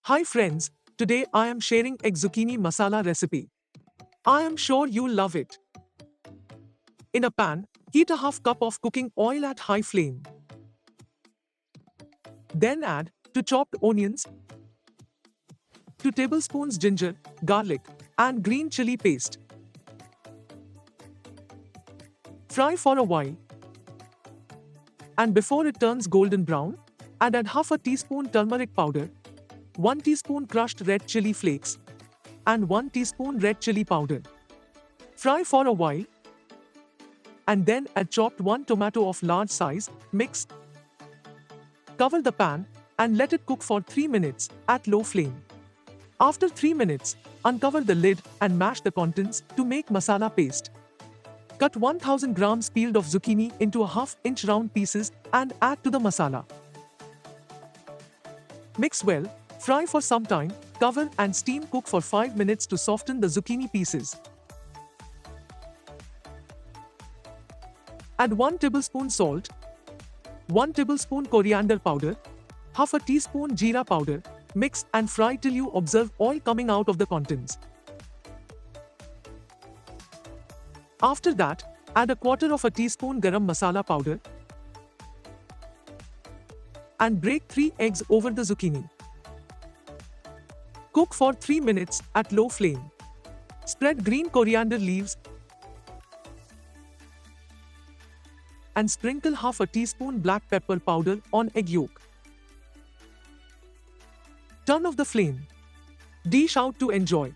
Hi friends, today I am sharing egg zucchini masala recipe. I am sure you'll love it. In a pan, heat a half cup of cooking oil at high flame. Then add 2 chopped onions, 2 tablespoons ginger, garlic, and green chili paste. Fry for a while. And before it turns golden brown, add half a teaspoon turmeric powder, 1 teaspoon crushed red chili flakes, and 1 teaspoon red chili powder. Fry for a while. And then add chopped 1 tomato of large size, mix. Cover the pan and let it cook for 3 minutes at low flame. After 3 minutes, uncover the lid and mash the contents to make masala paste. Cut 1000 grams peeled of zucchini into a half-inch round pieces and add to the masala. Mix well, fry for some time, cover and steam cook for 5 minutes to soften the zucchini pieces. Add 1 tablespoon salt, 1 tablespoon coriander powder, half a teaspoon jeera powder, mix and fry till you observe oil coming out of the contents. After that, add a quarter of a teaspoon garam masala powder and break 3 eggs over the zucchini. Cook for 3 minutes at low flame. Spread green coriander leaves and sprinkle half a teaspoon black pepper powder on egg yolk. Turn off the flame. Dish out to enjoy.